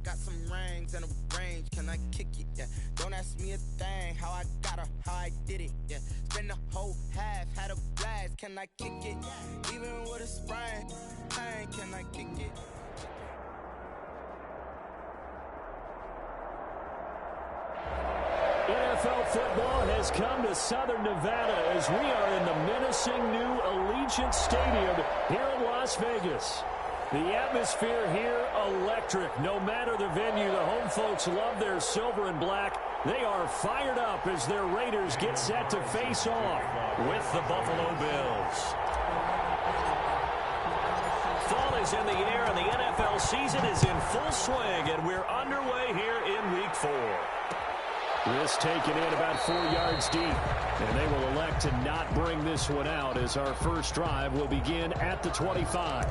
got some rings and a range, can I kick it? Yeah, don't ask me a thing, how I got her, how I did it. Yeah, spend the whole half, had a blast, can I kick it? Even with a sprain, pain, can I kick it? NFL football has come to Southern Nevada as we are in the menacing new Allegiant Stadium here in Las Vegas. The atmosphere here, electric. No matter the venue, the home folks love their silver and black. They are fired up as their Raiders get set to face off with the Buffalo Bills. Fall is in the air and the NFL season is in full swing, and we're underway here in Week 4. This taken in about 4 yards deep, and they will elect to not bring this one out as our first drive will begin at the 25.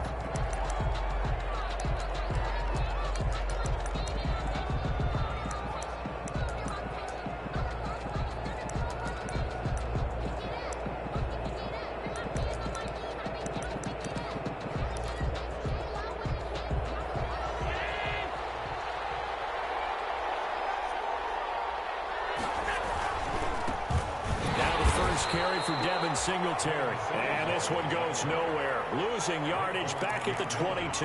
Carry for Devin Singletary. And this one goes nowhere. Losing yardage back at the 22.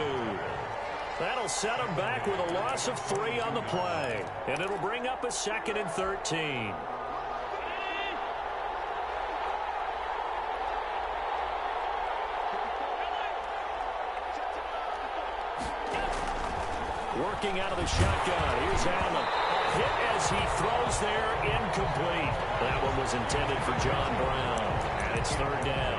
That'll set him back with a loss of 3 on the play. And it'll bring up a 2nd and 13. Working out of the shotgun. Here's Allen. Hit as he throws there, incomplete. That one was intended for John Brown, and it's 3rd down.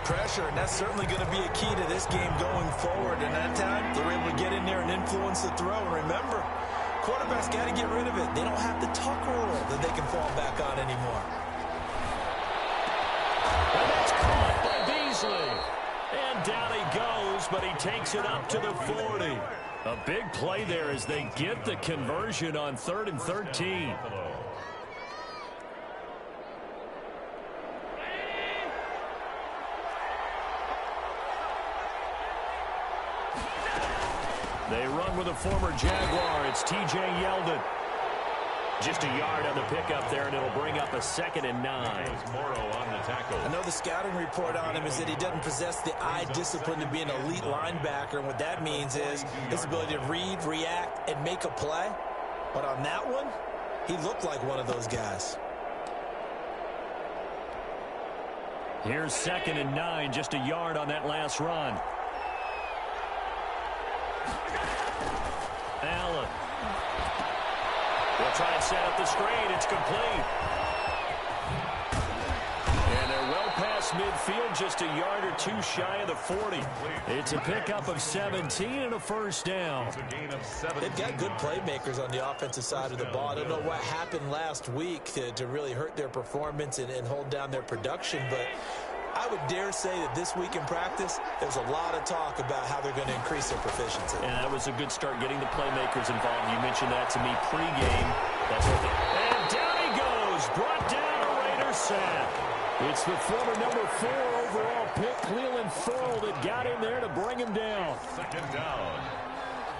Pressure, and that's certainly going to be a key to this game going forward. And that time, they were able to get in there and influence the throw. And remember, quarterbacks got to get rid of it. They don't have the tuck rule that they can fall back on anymore. And that's caught by Beasley. And down he goes, but he takes it up to the 40. A big play there as they get the conversion on 3rd and 13. They run with a former Jaguar. It's T.J. Yeldon. Just a yard on the pickup there, and it'll bring up a 2nd and 9. I know the scouting report on him is that he doesn't possess the eye discipline to be an elite linebacker, and what that means is his ability to read, react, and make a play. But on that one, he looked like one of those guys. Here's 2nd and 9, just a yard on that last run. Allen. They'll try and set up the screen. It's complete. And they're well past midfield, just a yard or 2 shy of the 40. It's a pickup of 17 and a 1st down. They've got good playmakers on the offensive side of the ball. I don't know what happened last week to really hurt their performance and hold down their production, but I would dare say that this week in practice, there's a lot of talk about how they're going to increase their proficiency. And that was a good start getting the playmakers involved. You mentioned that to me pregame. That's what and down he goes. Brought down a Raiders sack. It's the former number 4 overall pick, Cleveland Ferrell, that got in there to bring him down. 2nd down.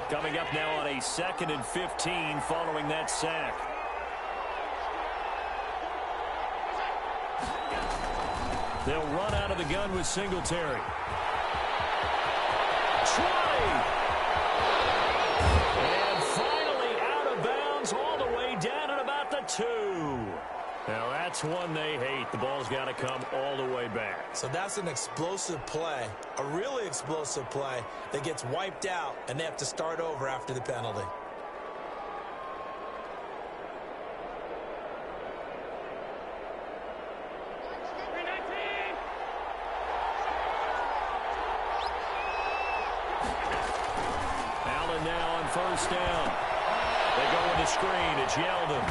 Coming up now on a 2nd and 15 following that sack. They'll run out of the gun with Singletary. 20. And finally out of bounds all the way down at about the 2. Now that's one they hate. The ball's got to come all the way back. So that's an explosive play, a really explosive play that gets wiped out, and they have to start over after the penalty. Now on 1st down. They go with the screen. It's Yeldon.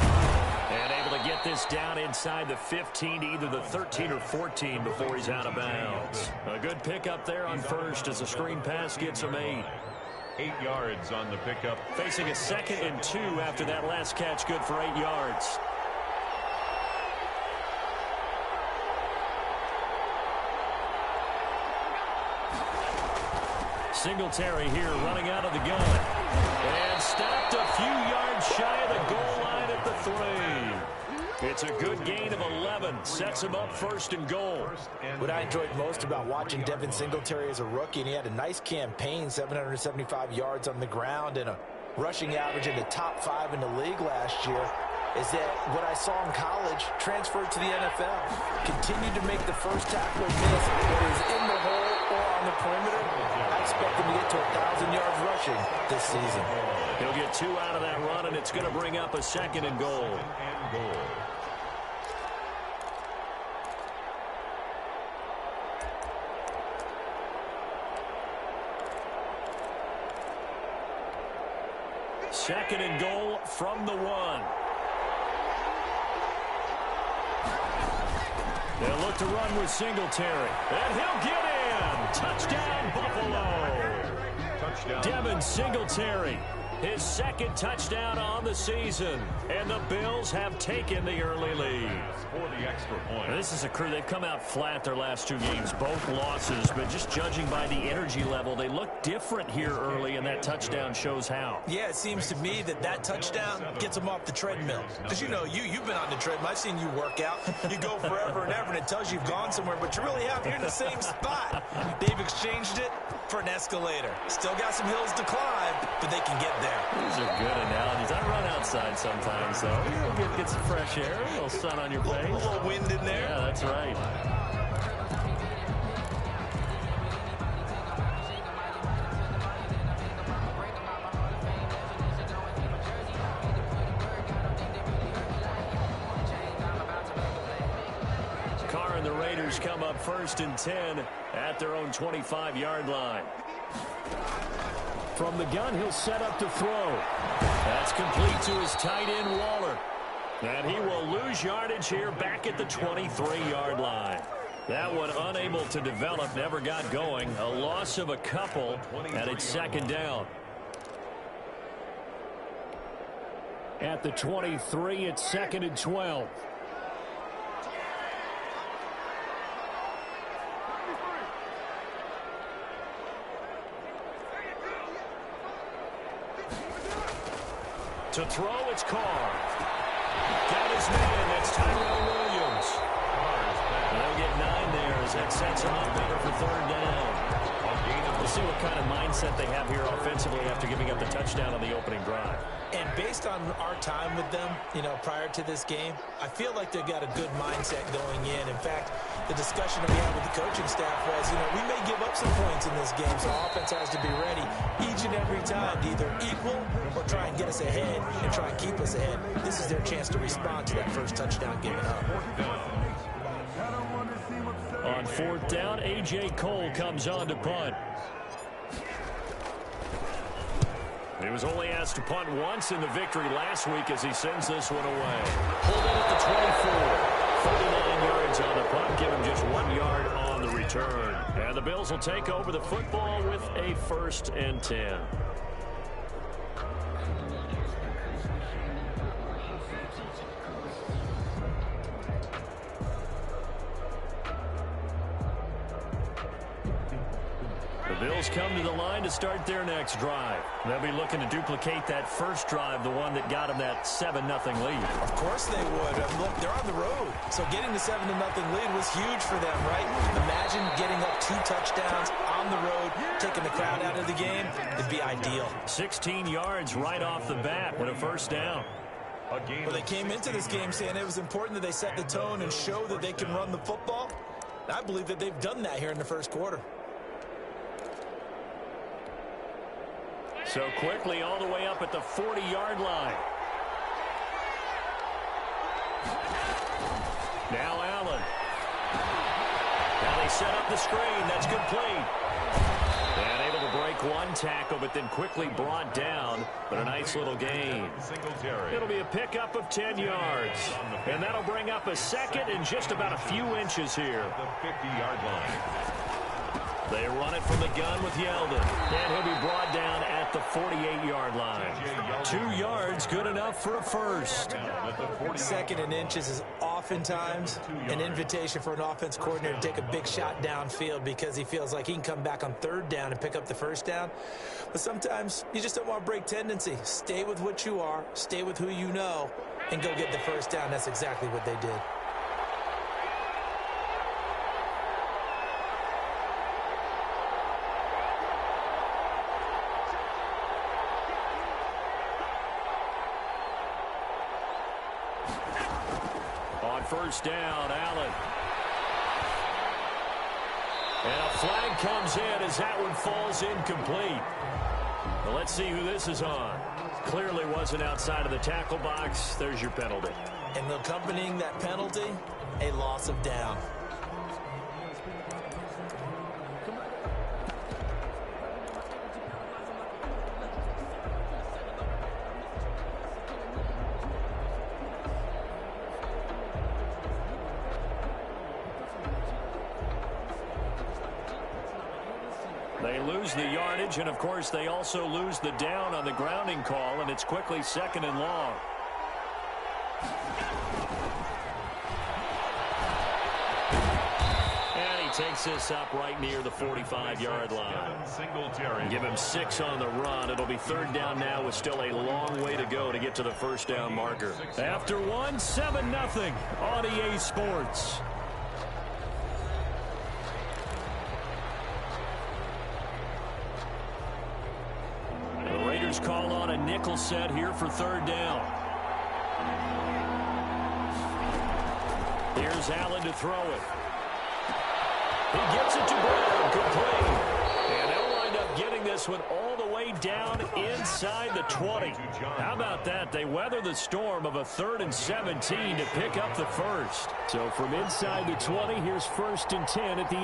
And able to get this down inside the 15 to either the 13 or 14 before he's out of bounds. A good pickup there on 1st as the screen pass gets him 8. 8 yards on the pickup. Facing a 2nd and 2 after that last catch, good for 8 yards. Singletary here running out of the gun. And stopped up It's a good gain of 11. Sets him up first and goal. What I enjoyed most about watching Devin Singletary as a rookie, and he had a nice campaign, 775 yards on the ground and a rushing average in the top 5 in the league last year, is that what I saw in college transferred to the NFL. Continued to make the first tackler miss, whether it's in the hole or on the perimeter. I expect him to get to 1,000 yards rushing this season. He'll get 2 out of that run, and it's going to bring up a second and goal. Second and goal from the 1. They'll look to run with Singletary. And he'll get in. Touchdown, Buffalo. Touchdown. Devin Singletary. His second touchdown on the season. And the Bills have taken the early lead. For the extra point. This is a crew. They've come out flat their last 2 games. Both losses. But just judging by the energy level, they look different here early, and that touchdown shows how. Yeah, it seems to me that touchdown gets them off the treadmill. Because, you know, you've been on the treadmill. I've seen you work out. You go forever and ever, and it tells you you've gone somewhere, but you really haven't. You're in the same spot. They've exchanged it for an escalator. Still got some hills to climb, but they can get there. These are good analogies. I run outside sometimes, though. You'll get some fresh air, a little sun on your face. A little wind in there. Yeah, that's right. Carr and the Raiders come up first and 10 at their own 25-yard line. From the gun, he'll set up to throw. That's complete to his tight end, Waller. And he will lose yardage here back at the 23-yard line. That one unable to develop, never got going. A loss of a couple, and it's second down. At the 23, it's second and 12. To throw, it's Carr. Got his man. That's Tyrell Williams. They'll get 9 there as that sets him up better for third down. We'll see what kind of mindset they have here offensively after giving up the touchdown on the opening drive. And based on our time with them, you know, prior to this game, I feel like they've got a good mindset going in. In fact, the discussion that we had with the coaching staff was, you know, we may give up some points in this game, so offense has to be ready each and every time to either equal or try and get us ahead and try and keep us ahead. This is their chance to respond to that first touchdown given up. On fourth down, A.J. Cole comes on to punt. He was only asked to punt once in the victory last week as he sends this one away. Hold it at the 24. 39 yards on the punt. Give him just 1 yard on the return. And the Bills will take over the football with a 1st and 10. The Bills come to the line to start their next drive. They'll be looking to duplicate that first drive, the one that got them that 7-0 lead. Of course they would. Look, they're on the road, so getting the 7-0 lead was huge for them, right? Imagine getting up 2 touchdowns on the road, taking the crowd out of the game. It'd be ideal. 16 yards right off the bat with a first down. Well, they came into this game saying it was important that they set the tone and show that they can run the football. I believe that they've done that here in the first quarter. So quickly all the way up at the 40-yard line. Now Allen. Now they set up the screen. That's complete. And able to break one tackle, but then quickly brought down. But a nice little gain. It'll be a pickup of 10 yards. And that'll bring up a second and just about a few inches here. The 50-yard line. They run it from the gun with Yeldon. And he'll be brought down at the 48-yard line. 2 yards, good enough for a first. 2nd and inches is oftentimes an invitation for an offense coordinator to take a big shot downfield because he feels like he can come back on 3rd down and pick up the first down. But sometimes you just don't want to break tendency. Stay with what you are. Stay with who you know. and go get the first down. That's exactly what they did. On first down, Allen. And a flag comes in as that one falls incomplete. Well, let's see who this is on. Clearly wasn't outside of the tackle box. There's your penalty. And accompanying that penalty, a loss of down. They lose the yardage, and of course they also lose the down on the grounding call, and it's quickly 2nd and long. And he takes this up right near the 45-yard line. Give him 6 on the run. It'll be 3rd down now with still a long way to go to get to the first down marker. After 7-0 on EA Sports. Call on a nickel set here for 3rd down. Here's Allen to throw it. He gets it to Brown, complete. And they'll wind up getting this one all the way down inside the 20. How about that? They weather the storm of a 3rd and 17 to pick up the first. So from inside the 20, here's 1st and 10 at the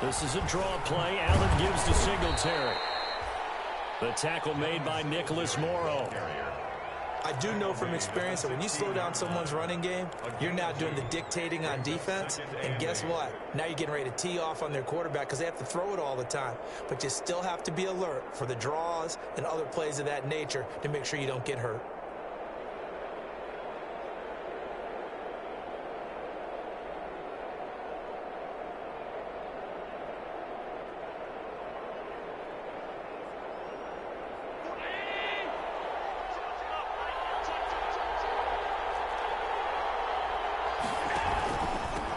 18. This is a draw play. Allen gives to Singletary. The tackle made by Nicholas Morrow. I do know from experience that when you slow down someone's running game, you're now doing the dictating on defense. And guess what? Now you're getting ready to tee off on their quarterback because they have to throw it all the time. But you still have to be alert for the draws and other plays of that nature to make sure you don't get hurt.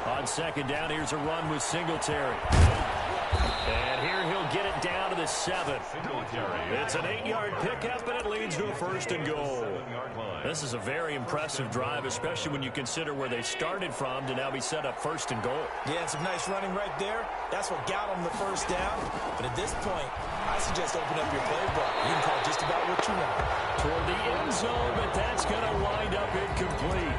On 2nd down, here's a run with Singletary. And here he'll get it down to the 7. It's an 8-yard pickup, and it leads to a 1st and goal. This is a very impressive drive, especially when you consider where they started from to now be set up 1st and goal. Yeah, and some nice running right there. That's what got them the first down. But at this point, I suggest open up your playbook. You can call just about what you want. Toward the end zone, but that's going to wind up incomplete.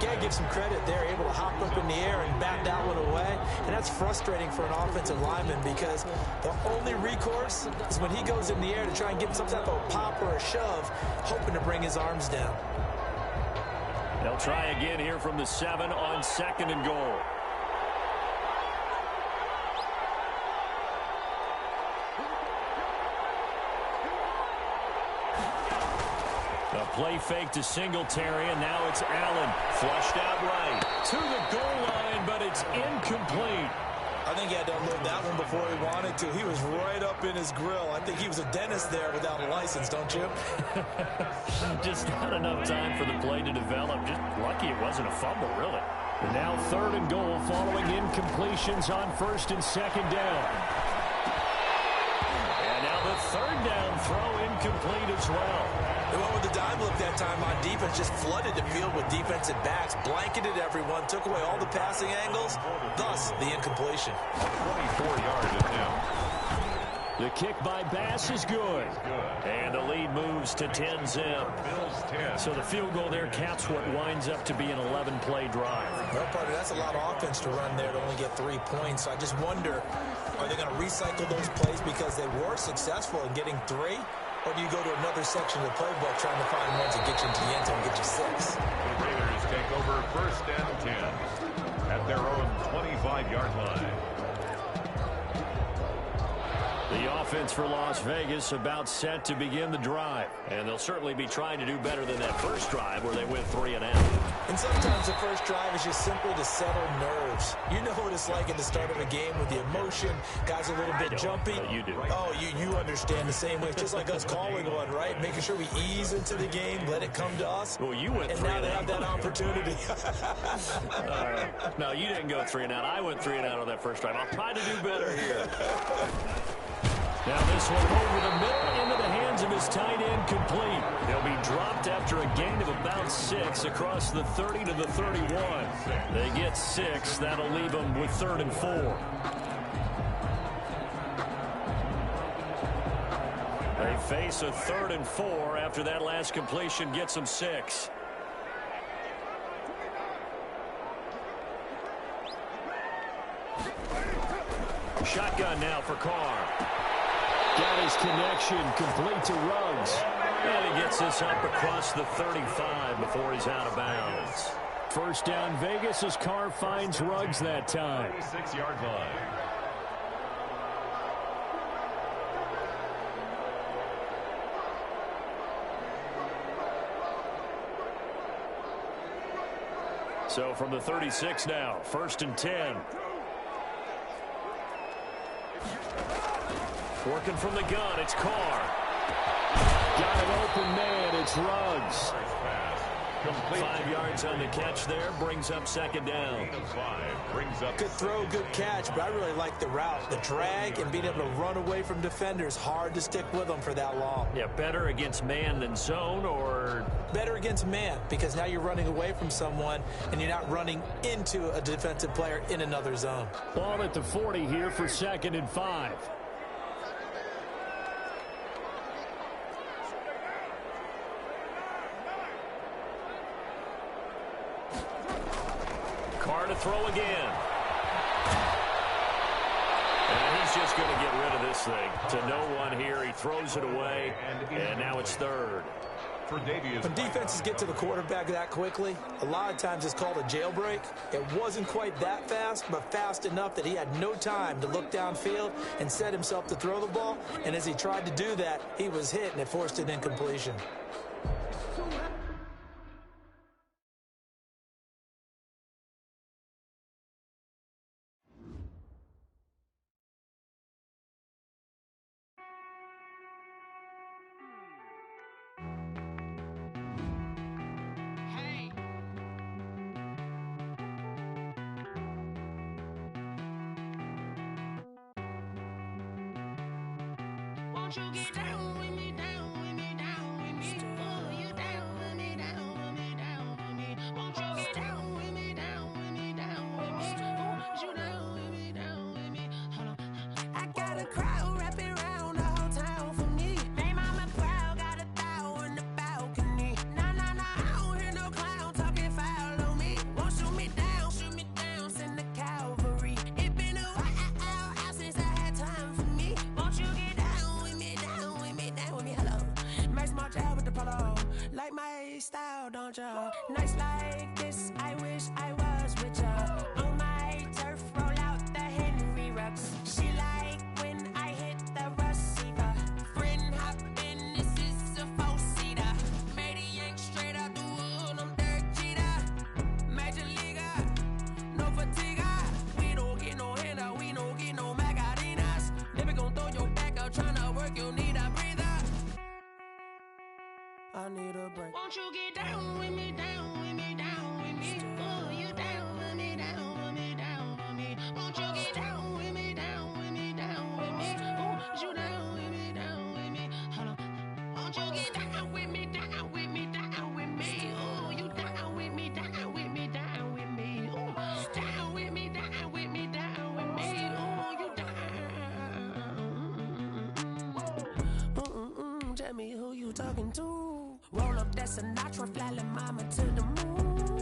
Gotta give some credit. They're able to hop up in the air and bat that one away. And that's frustrating for an offensive lineman because the only recourse is when he goes in the air to try and get some type of pop or a shove, hoping to bring his arms down. They'll try again here from the 7 on 2nd and goal. A play fake to Singletary, and now it's Allen. Flushed out right to the goal line, but it's incomplete. I think he had to unload that one before he wanted to. He was right up in his grill. I think he was a dentist there without a license, don't you? Just not enough time for the play to develop. Just lucky it wasn't a fumble, really. And now 3rd and goal following incompletions on 1st and 2nd down. And now the 3rd down throw incomplete as well. They went with the dime look that time on defense, just flooded the field with defensive backs, blanketed everyone, took away all the passing angles, thus the incompletion. 24 yards now. The kick by Bass is good. And the lead moves to 10-zip. So the field goal there caps what winds up to be an 11-play drive. Well, partner, that's a lot of offense to run there to only get 3 points. So I just wonder, are they going to recycle those plays because they were successful in getting 3? Or do you go to another section of the playbook trying to find ones that get you into the end zone and get you 6? The Raiders take over 1st and 10 at their own 25-yard line. The offense for Las Vegas about set to begin the drive. And they'll certainly be trying to do better than that first drive where they went 3 and out. And sometimes the first drive is just simply to settle nerves. You know what it's like at the start of a game with the emotion. Guys a little bit jumpy. You do. Oh, you understand the same way. It's just like us calling one, right? Making sure we ease into the game, let it come to us. Well, you went and 3 now and they out. have that opportunity. No, you didn't go 3 and out. I went 3 and out on that first drive. I'll try to do better here. Now this one over the middle into the hands of his tight end, complete. He'll be dropped after a gain of about 6 across the 30 to the 31. They get 6. That'll leave them with 3rd and 4. They face a 3rd and 4 after that last completion gets them 6. Shotgun now for Carr. Got his connection complete to Ruggs. And he gets this up across the 35 before he's out of bounds. First down Vegas as Carr finds Ruggs that time. 36-yard line. So from the 36 now, 1st and 10. Working from the gun, it's Carr. Got an open man, it's Ruggs. 5 yards on the catch there, brings up 2nd down. Good throw, good catch, but I really like the route. The drag and being able to run away from defenders, hard to stick with them for that long. Yeah, better against man than zone, or? Better against man, because now you're running away from someone and you're not running into a defensive player in another zone. Ball at the 40 here for 2nd and 5. Carr to throw again. And he's just going to get rid of this thing. To no one here. He throws it away, and now it's 3rd. When defenses get to the quarterback that quickly, a lot of times it's called a jailbreak. It wasn't quite that fast, but fast enough that he had no time to look downfield and set himself to throw the ball. And as he tried to do that, he was hit, and it forced an incompletion. Won't you get down with me, down with me, down with me? Oh, you down with me, down with me, down with me. Won't you get down with me, down with me, down with me? Oh, you down with me, down with me? Hold on. I got a crowd wrapping around the whole town for me. Made mama proud, got a thou in the balcony. Nah, I don't hear no clown talking foul on me. Won't shoot me down, send the cavalry. It been a while since I had time for me. Won't you get down with me, down with me, down with me? Hello. Max March out with the polo. Like my style, don't ya? Nights like this, I wish I was with ya. On my turf, roll out the Henry Rux. She like when I hit the receiver. Friend hop in, this is a four-seater. Made a yank straight out the wood, I'm Derek Jeter. Major leaguer, no fatigue. We don't get no handout, we don't get no Macarinas. Never gon' throw your back out, tryna work, you need a breather. I need a break. Won't you get down with me, down with me, down with me? Oh, you down with me, down with me, down with me? Won't you get down with me, down with me, down with me? Oh, you down with me, down with me? Hold on. Won't you get down with me, down with me, down with me? Oh, you down with me, down with me, down with me? Oh, down with me, down with me, down with me? Oh, you down. Tell me who you talking to. Roll up that Sinatra, fly la mama to the moon.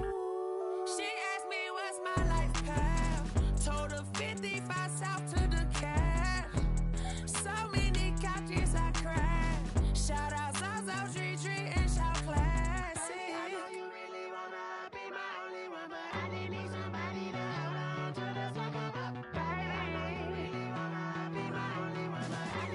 She asked me what's my life path. Told her 55 south to the cat. So many couches I cried. Shout out South Street and shout classic. I know you really wanna be my only one, but I didn't need somebody to hold on to the fuck up, baby. I really wanna be my only one, but I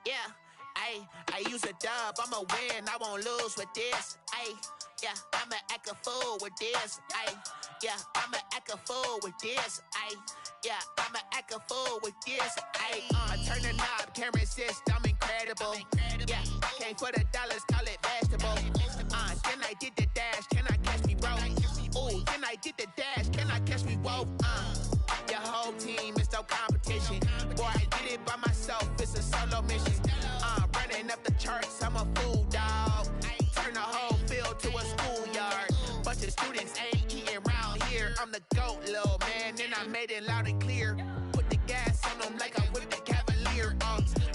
Yeah, I use a dub, I'ma win, I won't lose with this. Yeah, I'ma act a fool with this. Yeah, I'ma act a fool with this. Yeah, I'ma act a fool with this. I turn the knob, camera assist, I'm incredible. Yeah, came for the dollars, call it vegetable. Then I did the dash, can I catch me, bro? Ooh, then I did the dash, can I catch me, whoa? Your whole team is no competition. Boy, I did it by myself, it's a solo mission. Running up the charts, I'm a fool, dog. Turn the whole field to a schoolyard. Bunch of students ain't eating round here. I'm the GOAT, little man, and I made it loud and clear. Put the gas on them like I whipped the Cavalier.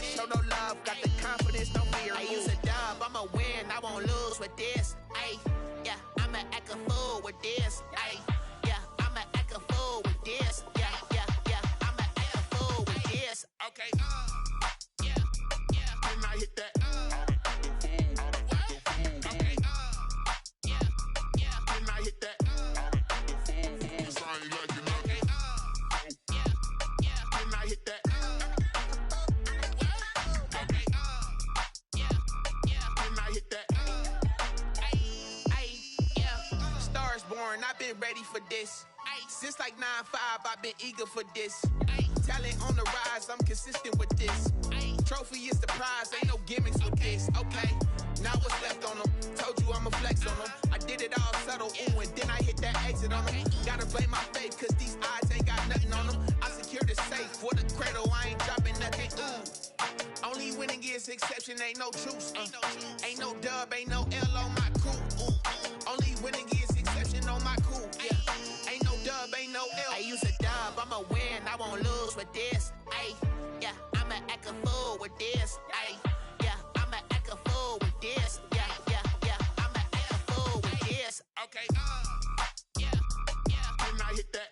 Show no love, got the confidence, no fear. I use a dub, I'ma win, I won't lose with this. Yeah, I'ma act a fool with this. Yeah, I'ma act a fool with this. Yeah, I'ma act a fool with this. Okay, yeah, then I hit that. Okay, yeah, then I hit that. Cause I ain't like it. Okay, yeah, then I hit that. Okay, yeah, then I hit that. Yeah, stars born, I've been ready for this. Since like 9-5, I've been eager for this. Talent on the rise, I'm consistent with this. Trophy is the prize, ain't no gimmicks with this. Okay, now what's left on them? Told you I'ma flex on them. I did it all subtle, ooh, and then I hit that exit on them. Gotta blame my faith, cause these odds ain't got nothing on them. I secured the safe for the cradle, I ain't dropping nothing, ooh. Only winning is exception, ain't no truce. Ain't no dub, ain't no L on my crew, ooh. Only winning is exception on my crew, yeah. Ain't no dub, ain't no L. I use a dub, I'ma win, I won't lose with this. Yeah, I'ma act a fool with this. Yeah, I'ma act a fool with this. Yeah, I'ma act a fool with this. Okay, yeah, then I hit that.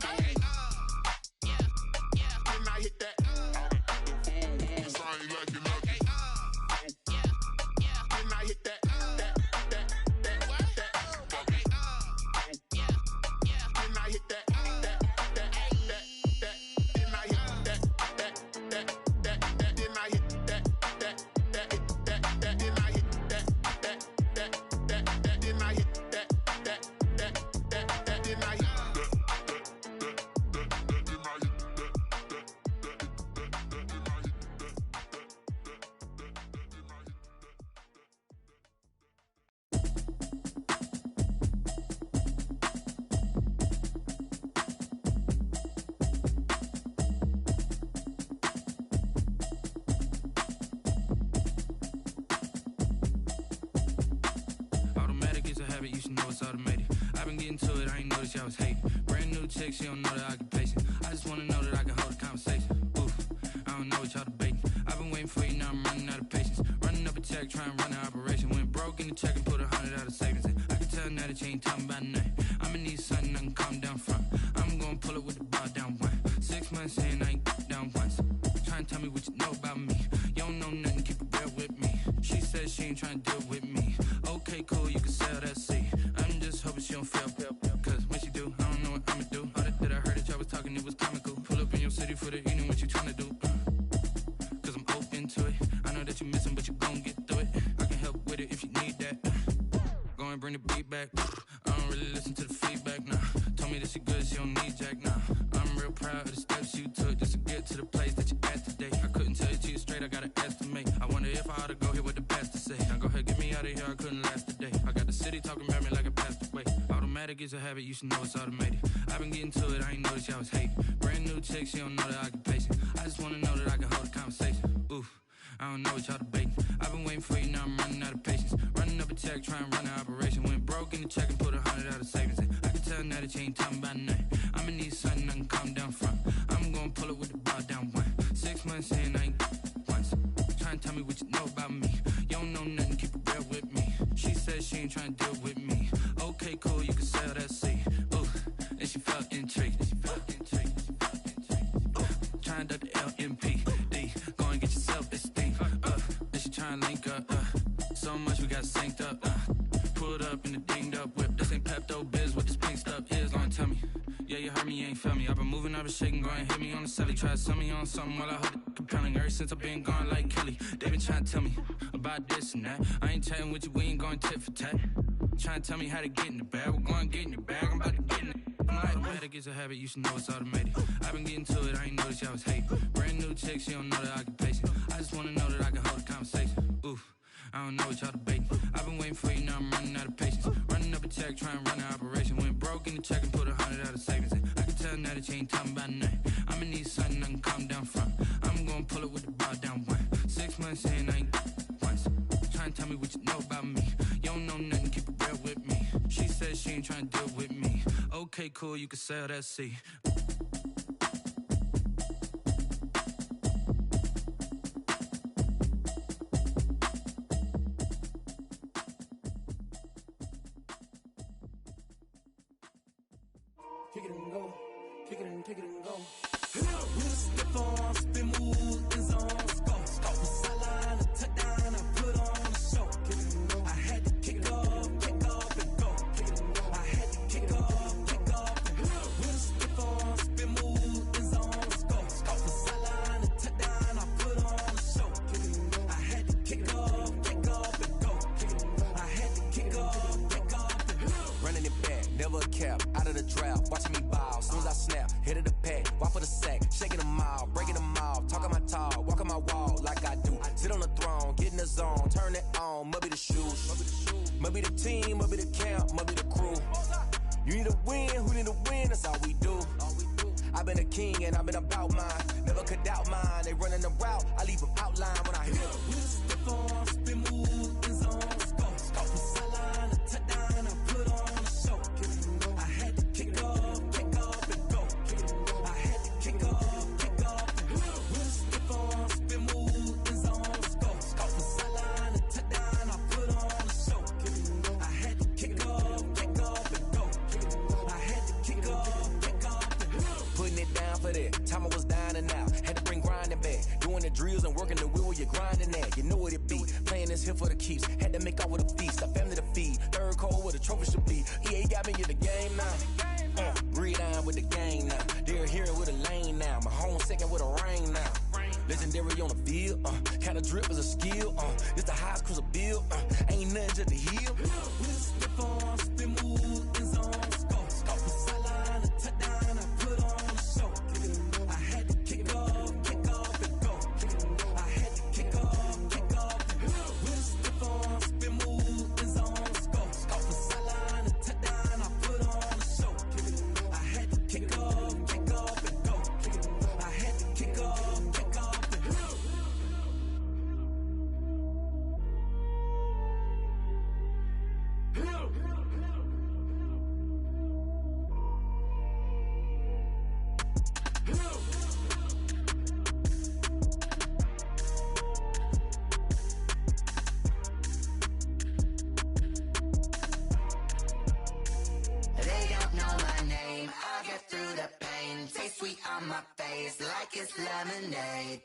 Okay, yeah, then I hit that. Cause I ain't like it. Okay, yeah, then I hit that. Okay, yeah, then I hit that. You should know it's automated. I've been getting to it, I ain't noticed y'all was hating. Brand new chick, she don't know the occupation. I just wanna know that I can hold a conversation. Oof, I don't know what y'all debating. I've been waiting for you, now I'm running out of patience. Running up a check, trying to run an operation. Went broke in the check and put 100 out of savings in. I can tell now that you ain't talking about nothing. I'ma need something I can calm down from. I'm gonna pull it with the bar down one. 6 months in, I ain't down once. Trying to tell me what you know about me. You don't know nothing, keep it real with me. She says she ain't trying to deal with me. Okay, cool, you can sell that seat. I'm just hoping she don't fail. Cause when she do, I don't know what I'ma do. All that I heard that y'all was talking, it was comical. Pull up in your city for the evening with bring the beat back. I don't really listen to the feedback, nah. Told me that she good, she don't need Jack, nah. I'm real proud of the steps you took just to get to the place that you at today. I couldn't tell it to you straight, I gotta estimate. I wonder if I ought to go here with the best to say. Now go ahead, get me out of here, I couldn't last a day. I got the city talking about me like I passed away. Automatic is a habit, you should know it's automated. I've been getting to it, I ain't noticed y'all was hating. Brand new chick, she don't know the occupation. I just wanna know that I can hold a conversation. Oof. I don't know what y'all debating. I've been waiting for you, now I'm running out of patience. Running up a check, trying to run an operation. Went broke in the check and put 100 out of savings in. I can tell now that you ain't talking about nothing. I'ma need something I can calm down from. I'm gonna pull it with the bar down one. 6 months in, I ain't once. Trying to tell me what you know about me. You don't know nothing, keep it real with me. She said she ain't trying to deal with me. Okay, cool, you can sell that seat. Ooh, and she felt intrigued. Trying to duck the LMPD. Go and get your self-esteem. And she trying to link up. So much we got synced up. Pulled up in the dinged up whip. This ain't Pepto-Biz, what this pink stuff is. Gonna tell me. Yeah, you heard me, you ain't felt me. I've been moving, I've been shaking, go and hit me on the celly. Try to sell me on something while I hold it compelling. Ever since I've been gone like Kelly, they been trying to tell me about this and that. I ain't chatting with you, we ain't going tit for tat. Trying to tell me how to get in the bag. We're going to get in your bag, I'm about to get in it. Automatic is a habit, you should know it's automated. I've been getting to it, I ain't noticed y'all was hating. Brand new chick, she don't know the occupation. I just wanna know that I can hold a conversation. Oof, I don't know what y'all debating. I've been waiting for you, now I'm running out of patience. Running up a check, trying to run an operation. Went broke in the check and put 100 out of savings in. I can tell now that you ain't talking about nothing. I'ma need something I can calm down from. I'm gonna pull it with the bar down one. 6 months in, I ain't once. Trying to tell me what you know about me. You don't know nothing, keep it real with me. She said she ain't trying to deal with me. Okay, cool, you can sell that seat. Kick it and go, kick it and go. With a stiff arm, spin move, in zone, go. Sideline, a touchdown, I put on a show. Kick it and go. I had to kick off and go. Kick it and go. I had to kick off and go. With a stiff arm, spin move, in zone, go. Sideline, a touchdown, I put on a show. Kick it and go. I had to kick off and go. Kick it and go. I had to kick off and go. Running it back, never a cap, out of the drought, watching me ball. Soon as I snap, hit of the pack, walk for the sack, shaking them all, breaking them off, talking my talk, walking my wall like I do. Sit on the throne, get in the zone, turn it on, must be the shoes, must be the team, must be the camp, must be the crew. You need a win, who need a win, that's all we do. I've been a king and I've been about mine, never could doubt mine. They running the route, I leave them outline when I hit them. With a stiff arm, spin move, in zone, go. From sideline to touchdown, I put on a show. I had to kick off and go. I had to kick off and go. With a stiff arm, spin move, in zone, go. From sideline to touchdown, I put on a show. I had to kick off and go. I had to kick off and go. Putting it down for that, time I was down and out. Had to bring grinding back, doing the drills and working the wheel where you're grinding at. You know what it be, playing this here for the keeps. Had to make out with a feast, a family to feed. Third cold where the trophy should be. EA got me in the game now. Breed on with the gang now. They're hearing with a lane now. My home second with a rain now. Legendary on the field, kind of drip is a skill. It's the highest cruiser bill. Ain't nothing just to heal. With a stiff arm, spin move, in zone, go. From sideline to touchdown, I put on a show. I had to kick off and go. I had to kick off and go. With a stiff arm, spin move, in zone, go. From sideline to touchdown, I put on a show. I had to kick off and go. I had to kick off and go. They don't know my name. I get through the pain. Taste sweet on my face like it's lemonade.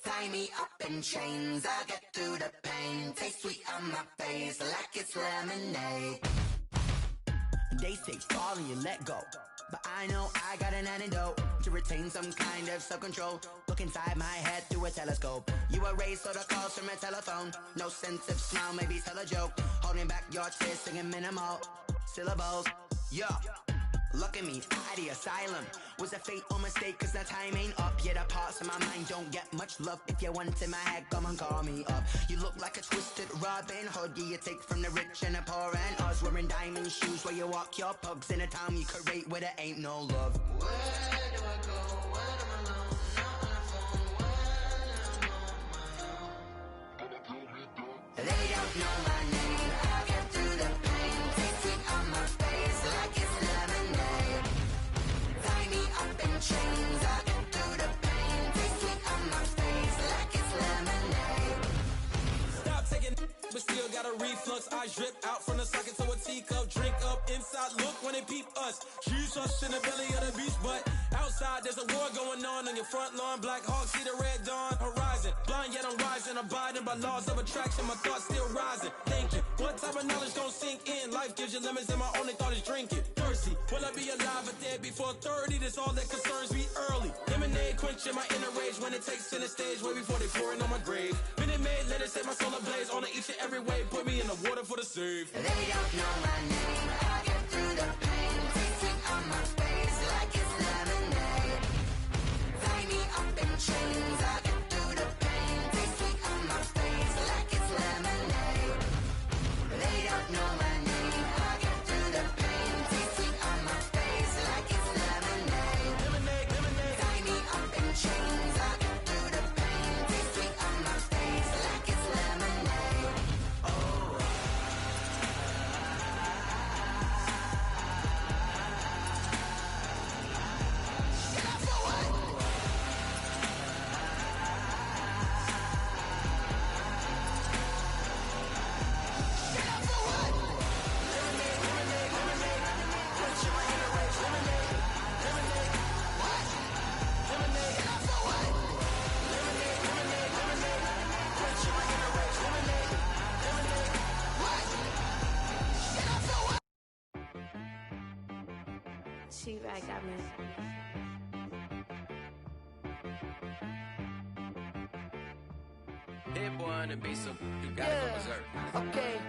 Tie me up in chains. I get through the pain. Taste sweet on my face like it's lemonade. They say fall and you let go, but I know I got an antidote to retain some kind of self-control. Look inside my head through a telescope. You erase all the calls from a telephone. No sense of smile, maybe tell a joke. Holding back your tears, singing minimal syllables. Yeah. Look at me, out the asylum. Was a fate or mistake, cause the time ain't up. Yet the parts of my mind don't get much love. If you want in my head, come and call me up. You look like a twisted Robin Hood. Yeah, you take from the rich and the poor and us. Wearing diamond shoes where you walk your pugs. In a town you create where there ain't no love. Where do I go when I'm alone? Not on the phone when I'm on my own. They don't know my name. I'll get through the pain. Taste sweet on my face like it's lemonade. Tie me up in chains. I'll get through the pain. Taste sweet on my face like it's lemonade. Stop taking but still got a reflux. I drip out from the socket to a teacup. Drink up inside, look when they peep us. She's us in the belly of the beast, but outside there's a war going on your front lawn. Black Hawk, see the red dawn horizon. Blind yet I'm rising, abiding by laws of attraction. My thoughts still rising, thinking what type of knowledge gon' sink in? Life gives you lemons and my only thought is drinking. Thirsty, will I be alive or dead before 30? That's all that concerns me early. Lemonade quenching my inner rage when it takes center stage way before they pouring on my grave. Minute Maid, let it set my soul ablaze on each and every way. Put me in the water for the save. They don't know my name. I get through the pain. Taste sweet on my face like it's lemonade. Tie me up in chains. I get through the pain. Taste sweet on my face like it's lemonade. They don't know my name. I get through the pain. Taste sweet on my face like it's lemonade. Lemonade, lemonade. Tie me up in chains. I get through the pain. Taste sweet on my face like it's lemonade. She right, got me. Hit boy on the beat, so you gotta go berserk. Okay.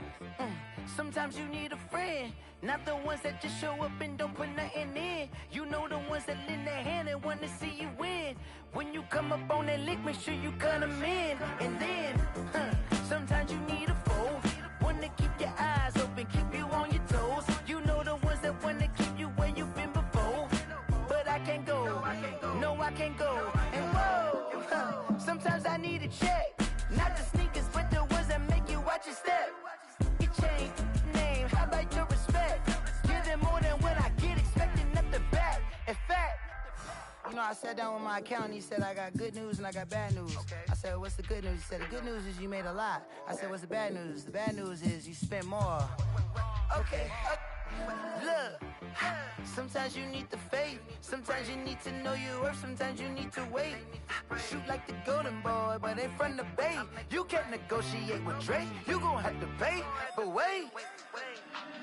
Sometimes you need a friend, not the ones that just show up and don't put nothing in. You know the ones that lend their hand and want to see you win. When you come up on that lick, make sure you cut them in. And then, sometimes you need a foe, one to keep your eyes open, keep you on your toes. You know the ones that want to keep you where you've been before. But I can't go, no I can't go. And whoa, sometimes I need a check, not the sneakers, but the ones that make you watch your step. Your chain, name, how about your respect? Give them more than what I get, expecting nothing back. In fact, you know, I sat down with my accountant. He said, I got good news and I got bad news. I said, what's the good news? He said, the good news is you made a lot. I said, what's the bad news? The bad news is you spent more. Okay. Look, sometimes you need the faith. Sometimes you need to know your worth. Sometimes you need to wait. Shoot like the golden boy, but in front of the bay. You can't negotiate with Drake. You gon' have to pay. But wait,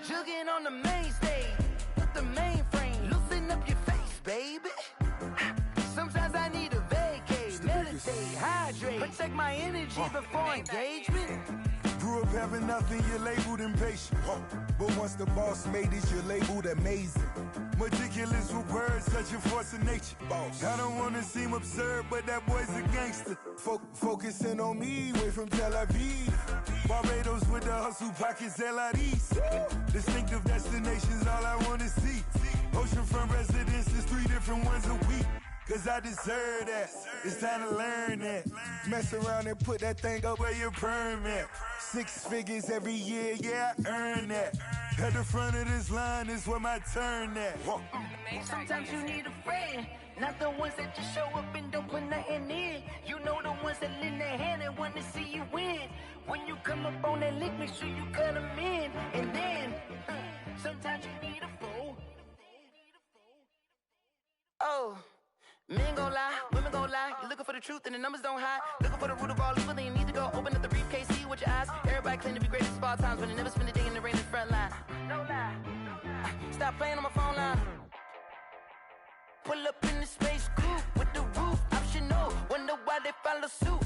jugging on the main stage with the mainframe. Loosen up your face, baby. Sometimes I need a vacate, meditate, hydrate, protect my energy before engagement. Grew up having nothing, you're labeled impatient. But once the boss made it, you're labeled amazing. Meticulous with words, such a force of nature. I don't wanna seem absurd, but that boy's a gangster. Focusing on me, way from Tel Aviv. Barbados with the hustle pockets, LREs. Distinctive destinations, all I wanna see. Oceanfront residences, 3 different ones a week. Cause I deserve that, it's time to learn that. Mess around and put that thing up where your permit. 6 figures every year, yeah, I earn that. At the front of this line is where my turn at. Sometimes you need a friend, not the ones that just show up and don't put nothing in. You know the ones that lend their hand and want to see you win. When you come up on that lick, make sure you cut them in. And then, sometimes you need a fool. Oh. Men gon' lie, women gon' lie. You're looking for the truth and the numbers don't hide. Looking for the root of all evil, then you need to go open up the briefcase, see with your eyes. Everybody claim to be greatest of all times, but they never spend a day in the rain in the front line. No lie. Stop playing on my phone line. Pull up in the space coupe with the roof optional. Wonder why they follow suit.